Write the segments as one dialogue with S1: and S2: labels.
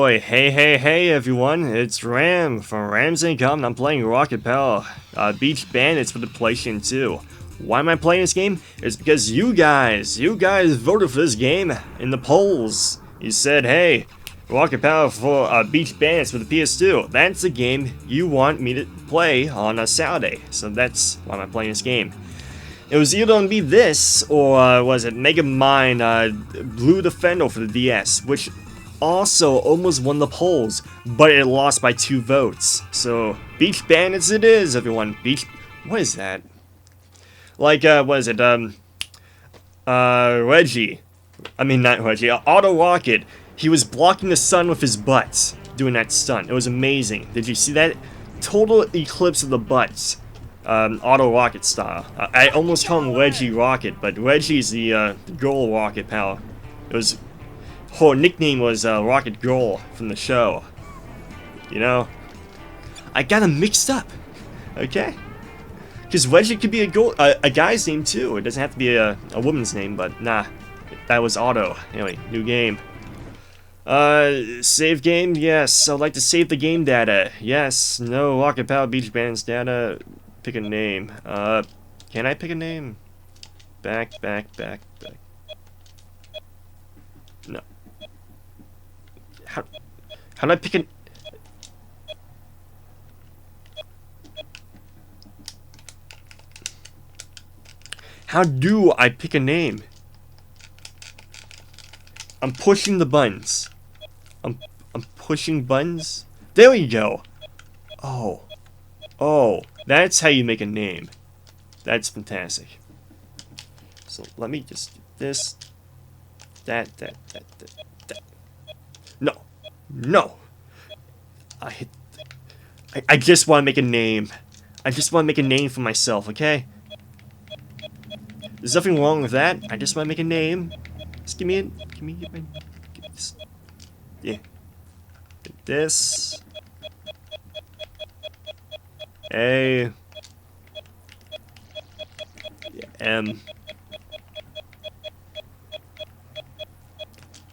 S1: boy. Hey everyone, it's Ram from RamsTheNameCom and I'm playing Rocket Power Beach Bandits for the PlayStation 2. Why am I playing this game? It's because you guys voted for this game in the polls. You said, hey, Rocket Power for Beach Bandits for the PS2. That's the game you want me to play on a Saturday. So that's why I'm playing this game. It was either going to be this, or was it Mega Mind Blue Defender for the DS, which also almost won the polls, but it lost by 2 votes. So, Beach Bandits it is, everyone. What is that? Like, what is it, Reggie. I mean, not Reggie, Auto Rocket. He was blocking the sun with his butt, doing that stunt. It was amazing. Did you see that? Total eclipse of the butts. Auto Rocket style. I almost call him Reggie Rocket, but Reggie's the girl Rocket Power. It was, her nickname was Rocket Girl from the show. You know, I got them mixed up. Okay, because Reggie could be a guy's name too. It doesn't have to be a woman's name, but nah, that was Auto. Anyway, new game. Save game? Yes. I'd like to save the game data. Yes. No. Rocket Power Beach Bandits data. Pick a name. Can I pick a name? Back. No. How do I pick a... How do I pick a name? I'm pushing the buttons. I'm pushing buttons. There we go. Oh, that's how you make a name. That's fantastic. So let me just do this. That. No. I just want to make a name. I just want to make a name for myself, okay? There's nothing wrong with that. I just want to make a name. Just give me this. Yeah. Get this. A. M.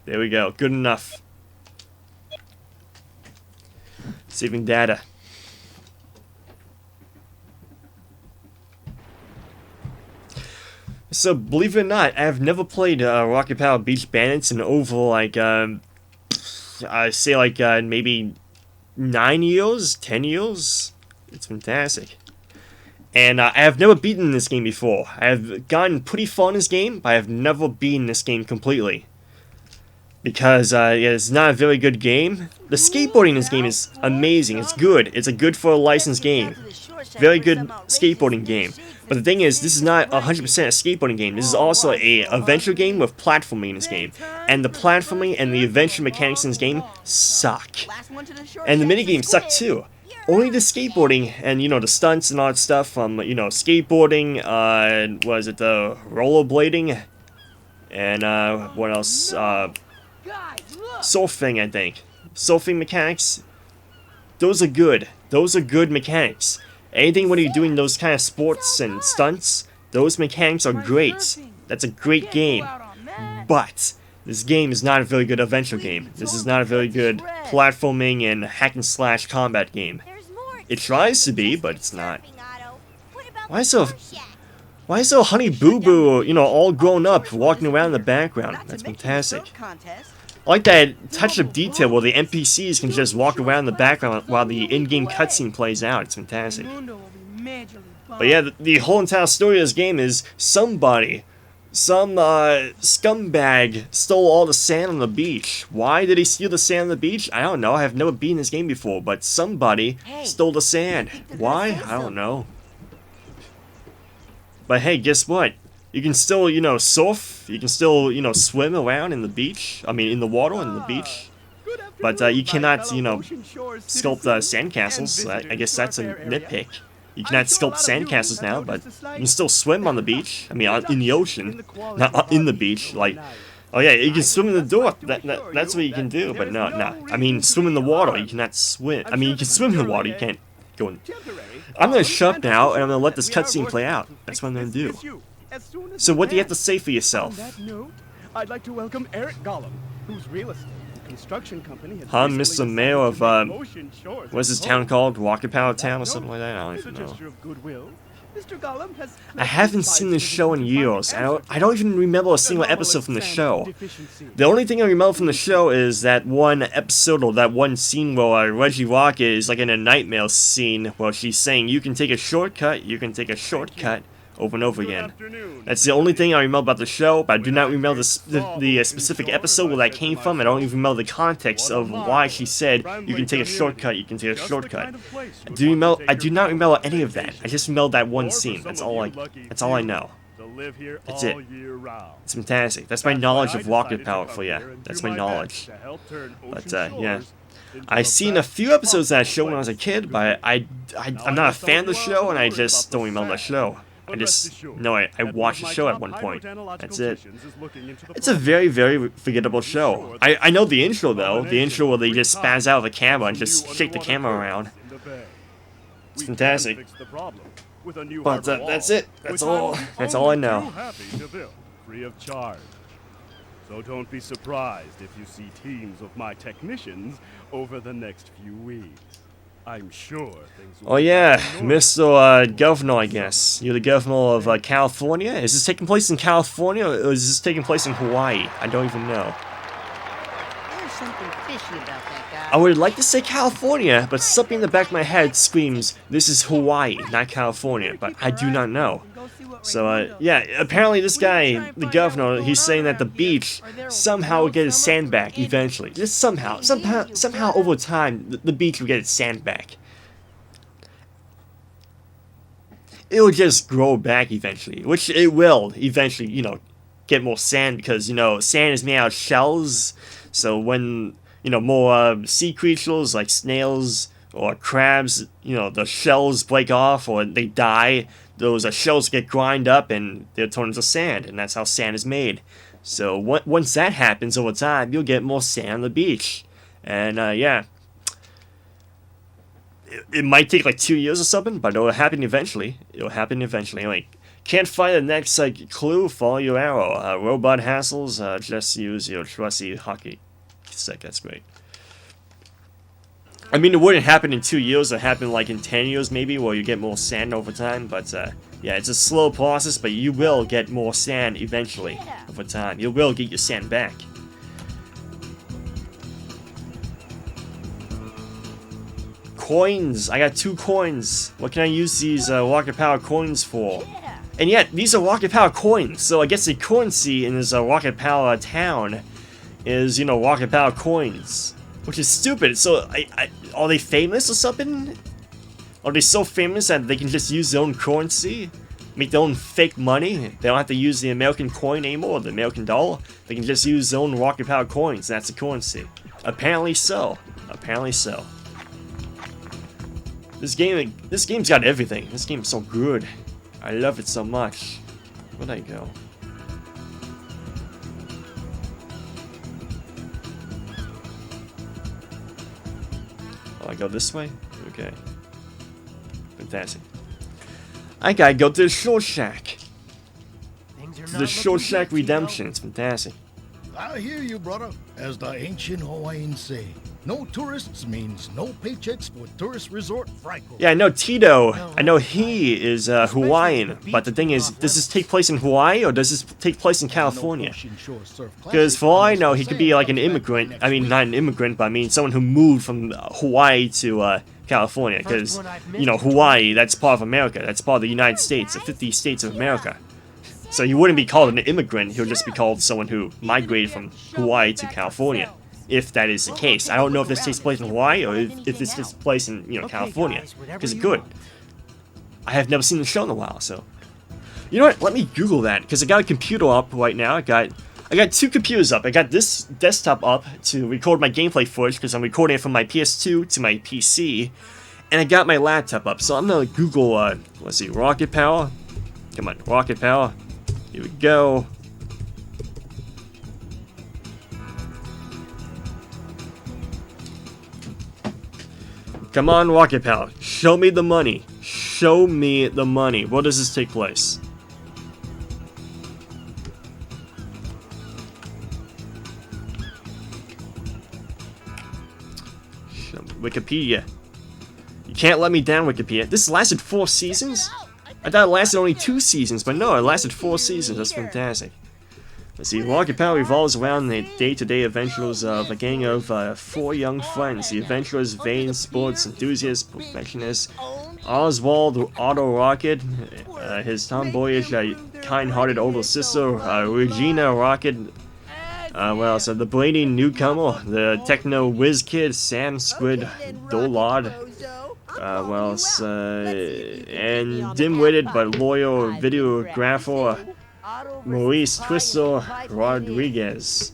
S1: There we go. Good enough. Saving data. So, believe it or not, I have never played Rocket Power Beach Bandits in over, like, I say, like, maybe 9 years? 10 years? It's fantastic. And I have never beaten this game before. I have gotten pretty far in this game, but I have never beaten this game completely. Because it's not a very good game. The skateboarding in this game is amazing. It's good. It's a good for a licensed game. Very good skateboarding game. But the thing is, this is not 100% a skateboarding game. This is also a adventure game with platforming in this game. And the platforming and the adventure mechanics in this game suck. And the minigames suck too. Only the skateboarding and, you know, the stunts and all that stuff from, you know, skateboarding, was it the rollerblading? And, what else? Surfing, I think. Surfing mechanics. Those are good. Those are good mechanics. Anything when you're doing those kind of sports and stunts, those mechanics are great. That's a great game. But this game is not a very good adventure game. This is not a very good platforming and hack and slash combat game. It tries to be, but it's not. Why so Honey Boo Boo, you know, all grown up, walking around in the background? That's fantastic. I like that touch of detail where the NPCs can just walk around in the background while the in-game cutscene plays out. It's fantastic. But yeah, the whole entire story of this game is some scumbag stole all the sand on the beach. Why did he steal the sand on the beach? I don't know. I have never beaten this game before, but somebody stole the sand. Why? I don't know. But hey, guess what? You can still, you know, surf. You can still, you know, swim around in the beach. I mean, in the water in the beach. But you cannot, you know, sculpt sandcastles. I guess that's a nitpick. You cannot sculpt sandcastles now, but you can still swim on the beach. I mean, in the ocean, not in the beach. Like, oh yeah, you can swim in the door. That's what you can do. But no. I mean, swim in the water. You cannot swim. I mean, you can swim in the water. You can't go in. I'm gonna shut up now, and I'm gonna let this cutscene play out. That's what I'm gonna do. So what do you have to say for yourself?
S2: On that note, I'd like to welcome Eric Gollum, whose real estate construction company had
S1: Huh,
S2: recently
S1: Mr. Mayor
S2: decided
S1: of,
S2: to make Ocean Shores
S1: what's
S2: its
S1: this town
S2: home.
S1: called? Rocket Power Town or
S2: No,
S1: something like that? I don't
S2: as a
S1: even know.
S2: gesture of goodwill, Mr. Gollum has
S1: I haven't seen this show in years. I don't even remember a single episode from the show. The only thing I remember from the show is that one episode or that one scene where Reggie Rocket is like in a nightmare scene where she's saying, "You can take a shortcut, you can take a shortcut," over and over again. That's the only thing I remember about the show, but I do not remember the specific episode where that came from. I don't even remember the context of why she said, "You can take a shortcut, you can take a shortcut." I do not remember any of that. I just remember that one scene. That's all I know. That's it. It's fantastic. That's my knowledge of rocket power for you. That's my knowledge. But yeah. I seen a few episodes of that show when I was a kid, but I'm not a fan of the show, and I just don't remember the show. I just know I watched the show at one point. That's it. It's a very, very forgettable show. I know the intro, though. The intro where they just spaz out of the camera and just shake the camera around. It's fantastic. But that's it. That's all I know.
S2: Free of charge. So don't be surprised if you see teams of my technicians over the next few weeks. I'm sure things will.
S1: Oh yeah, Mr. Governor, I guess. You're the governor of California? Is this taking place in California, or is this taking place in Hawaii? I don't even know.
S3: There's something fishy about that guy.
S1: I would like to say California, but something in the back of my head screams, this is Hawaii, not California, but I do not know. So, yeah, apparently this guy, the governor, he's saying that the beach somehow will get its sand back eventually. Just somehow over time, the beach will get its sand back. It will just grow back eventually, which it will eventually, you know, get more sand because, you know, sand is made out of shells. So when, you know, more sea creatures like snails or crabs, you know, the shells break off or they die, those shells get grind up and they're turned into sand, and that's how sand is made. So once that happens over time, you'll get more sand on the beach. And yeah, it might take like 2 years or something, but it'll happen eventually. Like, can't find the next clue? Follow your arrow. Robot hassles. Just use your trusty hockey stick. That's great. I mean, it wouldn't happen in 2 years. It happen like in 10 years maybe, where you get more sand over time. But yeah, it's a slow process, but you will get more sand eventually over time. You will get your sand back. Coins. I got 2 coins. What can I use these rocket power coins for? And yet, these are rocket power coins. So I guess the currency in this rocket power town is, you know, rocket power coins. Which is stupid. So, are they famous or something? Are they so famous that they can just use their own currency? Make their own fake money? They don't have to use the American coin anymore, or the American dollar. They can just use their own rocket power coins. That's the currency. Apparently so. Apparently so. This game's got everything. This game's so good. I love it so much. Where'd I go? Oh, I go this way? Okay. Fantastic. I gotta go to the Short Shack. The Short Shack Redemption. It's fantastic.
S4: I hear you, brother. As the ancient Hawaiians say, no tourists means no paychecks for tourist resort Franco.
S1: Yeah, I know Tito. I know he is Hawaiian, but the thing is, does this take place in Hawaii or does this take place in California? Because for all I know, he could be like an immigrant. I mean, not an immigrant, but I mean someone who moved from Hawaii to California. Because, you know, Hawaii, that's part of America. That's part of the United States, the 50 states of America. So he wouldn't be called an immigrant. He'll just be called someone who migrated from Hawaii to California. If that is the case. I don't know if this takes place in Hawaii or if this takes place in, you know, California. Because it could. I have never seen the show in a while, so. You know what? Let me Google that, because I got a computer up right now. I got 2 computers up. I got this desktop up to record my gameplay footage, because I'm recording it from my PS2 to my PC. And I got my laptop up, so I'm gonna Google, let's see, rocket power. Come on, rocket power. Here we go. Come on, rocket power. Show me the money. Show me the money. Where does this take place? Wikipedia. You can't let me down, Wikipedia. This lasted 4 seasons? I thought it lasted only 2 seasons, but no, it lasted 4 seasons. That's fantastic. Let's see, Rocket Power revolves around the day-to-day adventures of a gang of 4 young friends. The adventurers, vain sports enthusiasts, perfectionists, Oswald Auto Rocket, his tomboyish, kind-hearted older sister, Regina Rocket, so the Brady newcomer, the techno whiz kid, Sam Squid Dolard, and dim-witted but loyal videographer, Maurice Twister Rodriguez.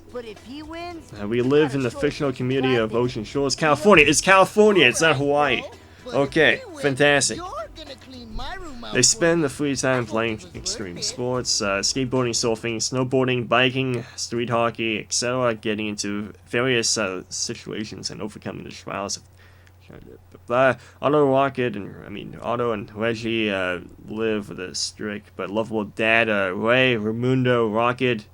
S1: We live in the fictional community of Ocean Shores, California. It's California, it's not Hawaii. Okay, fantastic. They spend the free time playing extreme sports, skateboarding, surfing, snowboarding, biking, street hockey, etc., getting into various situations and overcoming the trials of Otto Rocket Otto and Reggie live with a strict but lovable dad, Ray Raimundo Rocket,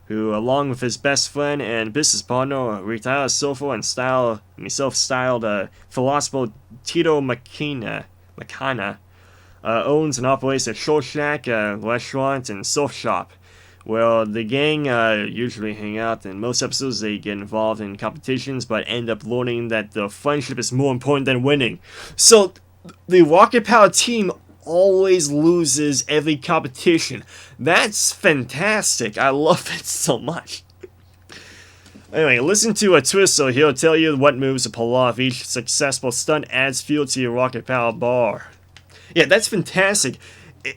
S1: who, along with his best friend and business partner, retired surfer and self-styled philosopher Tito Macana, owns and operates a short shack, restaurant, and surf shop. Well, the gang usually hang out. In most episodes, they get involved in competitions, but end up learning that the friendship is more important than winning. So, the Rocket Power team always loses every competition. That's fantastic. I love it so much. Anyway, listen to a Twister. He'll tell you what moves to pull off. Each successful stunt adds fuel to your Rocket Power bar. Yeah, that's fantastic.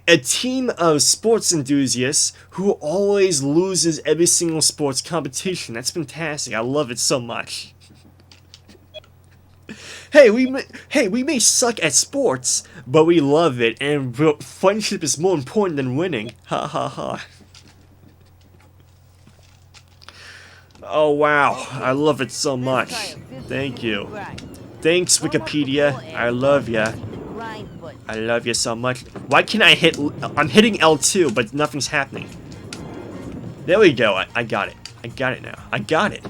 S1: A team of sports enthusiasts who always loses every single sports competition. That's fantastic. I love it so much. Hey, we may suck at sports, but we love it, and friendship is more important than winning. Ha ha ha. Oh wow, I love it so much. Thank you. Thanks, Wikipedia. I love ya. I love you so much. Why can't I hit... I'm hitting L2, but nothing's happening. There we go. I got it. I got it now. I got it.